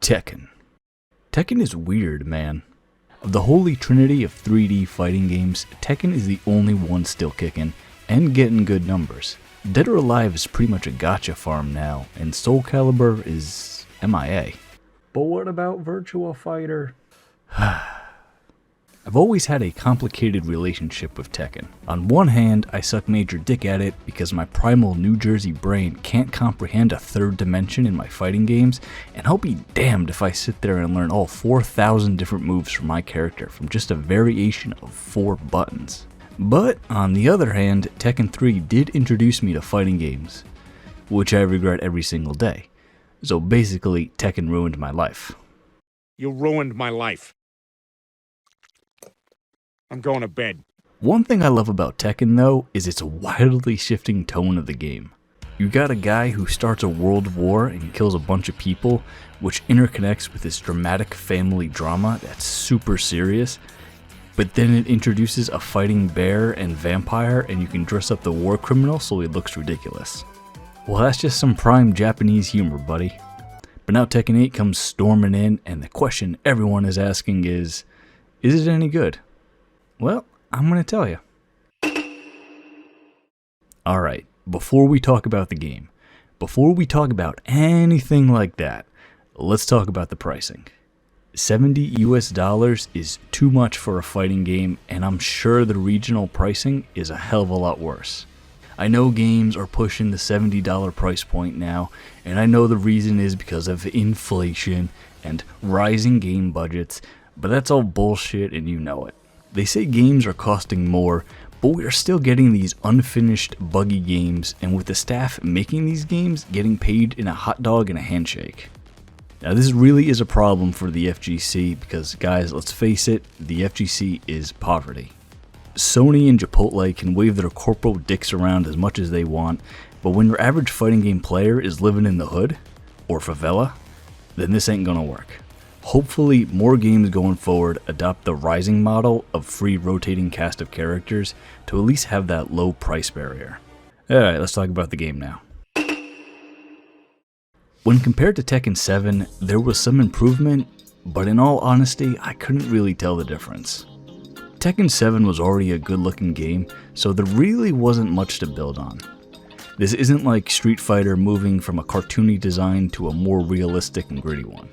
Tekken. Tekken is weird, man. Of the holy trinity of 3D fighting games, Tekken is the only one still kicking and getting good numbers. Dead or Alive is pretty much a gacha farm now, and Soul Calibur is MIA. But what about Virtua Fighter? I've always had a complicated relationship with Tekken. On one hand, I suck major dick at it because my primal New Jersey brain can't comprehend a third dimension in my fighting games, and I'll be damned if I sit there and learn all 4,000 different moves for my character from just a variation of 4 buttons. But on the other hand, Tekken 3 did introduce me to fighting games, which I regret every single day. So basically, Tekken ruined my life. You ruined my life. I'm going to bed. One thing I love about Tekken though is its wildly shifting tone of the game. You got a guy who starts a world war and kills a bunch of people, which interconnects with this dramatic family drama that's super serious, but then it introduces a fighting bear and vampire and you can dress up the war criminal so he looks ridiculous. Well, that's just some prime Japanese humor, buddy. But now Tekken 8 comes storming in and the question everyone is asking is it any good? Well, I'm going to tell you. Alright, before we talk about the game, before we talk about anything like that, let's talk about the pricing. $70 US is too much for a fighting game, and I'm sure the regional pricing is a hell of a lot worse. I know games are pushing the $70 price point now, and I know the reason is because of inflation and rising game budgets, but that's all bullshit and you know it. They say games are costing more, but we are still getting these unfinished, buggy games, and with the staff making these games getting paid in a hot dog and a handshake. Now this really is a problem for the FGC because, guys, let's face it, the FGC is poverty. Sony and Chipotle can wave their corporal dicks around as much as they want, but when your average fighting game player is living in the hood, or favela, then this ain't gonna work. Hopefully, more games going forward adopt the rising model of free rotating cast of characters to at least have that low price barrier. Alright, let's talk about the game now. When compared to Tekken 7, there was some improvement, but in all honesty, I couldn't really tell the difference. Tekken 7 was already a good looking game, so there really wasn't much to build on. This isn't like Street Fighter moving from a cartoony design to a more realistic and gritty one.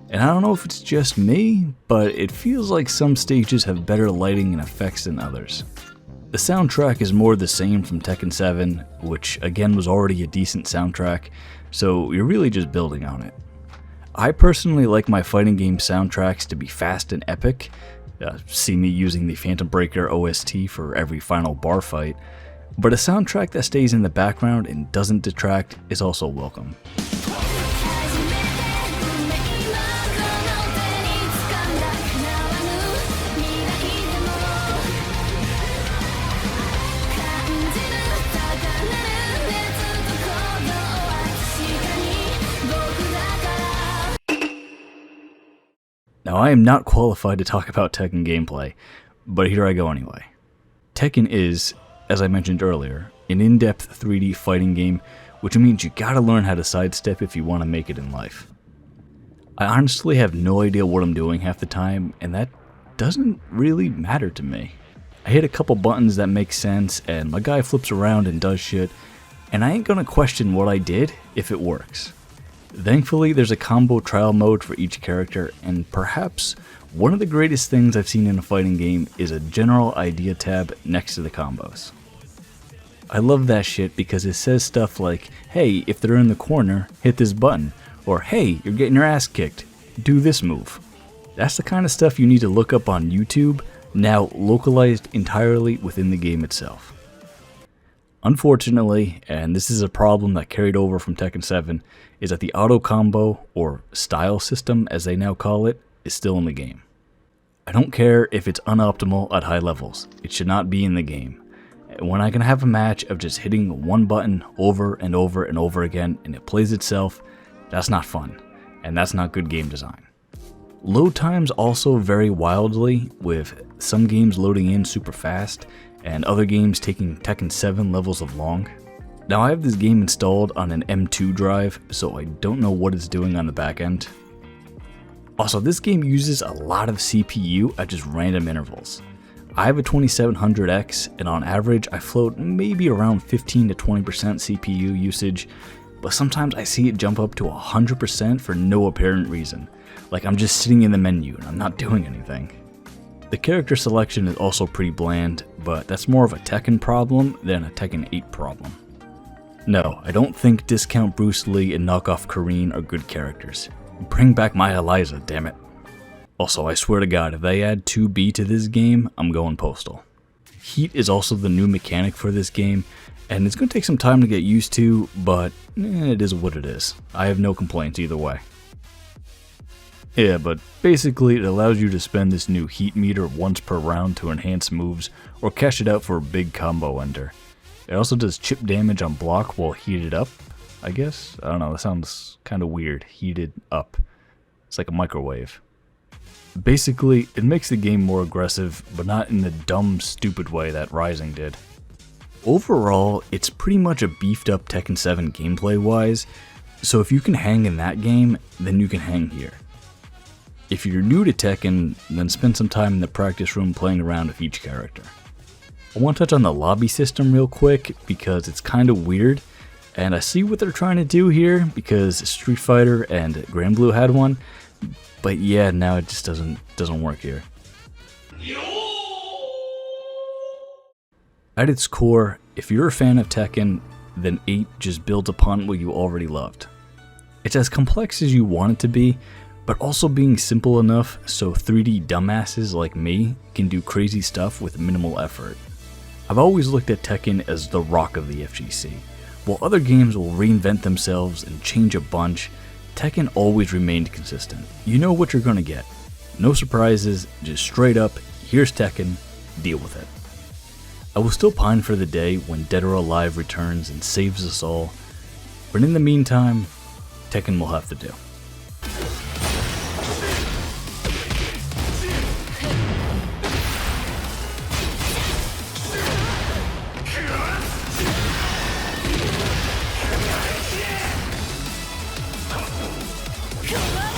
And I don't know if it's just me, but it feels like some stages have better lighting and effects than others. The soundtrack is more the same from Tekken 7, which again was already a decent soundtrack, so you're really just building on it. I personally like my fighting game soundtracks to be fast and epic. See me using the Phantom Breaker OST for every final bar fight, but a soundtrack that stays in the background and doesn't detract is also welcome. Now, I am not qualified to talk about Tekken gameplay, but here I go anyway. Tekken is, as I mentioned earlier, an in-depth 3D fighting game, which means you gotta learn how to sidestep if you want to make it in life. I honestly have no idea what I'm doing half the time, and that doesn't really matter to me. I hit a couple buttons that make sense, and my guy flips around and does shit, and I ain't gonna question what I did if it works. Thankfully, there's a combo trial mode for each character, and perhaps one of the greatest things I've seen in a fighting game is a general idea tab next to the combos. I love that shit because it says stuff like, hey, if they're in the corner, hit this button, or hey, you're getting your ass kicked, do this move. That's the kind of stuff you need to look up on YouTube, now localized entirely within the game itself. Unfortunately, and this is a problem that carried over from Tekken 7, is that the auto combo, or style system as they now call it, is still in the game. I don't care if it's unoptimal at high levels, it should not be in the game. When I can have a match of just hitting one button over and over and over again and it plays itself, that's not fun, and that's not good game design. Load times also vary wildly, with some games loading in super fast, and other games taking Tekken 7 levels of long. Now I have this game installed on an M2 drive, so I don't know what it's doing on the back end. Also, this game uses a lot of CPU at just random intervals. I have a 2700X, and on average I float maybe around 15 to 20% CPU usage, but sometimes I see it jump up to 100% for no apparent reason, like I'm just sitting in the menu and I'm not doing anything. The character selection is also pretty bland, but that's more of a Tekken problem than a Tekken 8 problem. No, I don't think Discount Bruce Lee and Knockoff Kareen are good characters. Bring back my Eliza, damn it. Also, I swear to God, if they add 2B to this game, I'm going postal. Heat is also the new mechanic for this game, and it's going to take some time to get used to, but it is what it is. I have no complaints either way. Yeah, but basically it allows you to spend this new heat meter once per round to enhance moves, or cash it out for a big combo ender. It also does chip damage on block while heated up, I guess? I don't know, that sounds kind of weird, heated up. It's like a microwave. Basically, it makes the game more aggressive, but not in the dumb, stupid way that Rising did. Overall, it's pretty much a beefed up Tekken 7 gameplay wise, so if you can hang in that game, then you can hang here. If you're new to Tekken, then spend some time in the practice room playing around with each character. I want to touch on the lobby system real quick because it's kind of weird, and I see what they're trying to do here because Street Fighter and Grand Blue had one, but yeah, now it just doesn't work here. At its core, if you're a fan of Tekken, then 8 just builds upon what you already loved. It's as complex as you want it to be, but also being simple enough so 3D dumbasses like me can do crazy stuff with minimal effort. I've always looked at Tekken as the rock of the FGC. While other games will reinvent themselves and change a bunch, Tekken always remained consistent. You know what you're gonna get. No surprises, just straight up, here's Tekken, deal with it. I will still pine for the day when Dead or Alive returns and saves us all, but in the meantime, Tekken will have to do. Come on!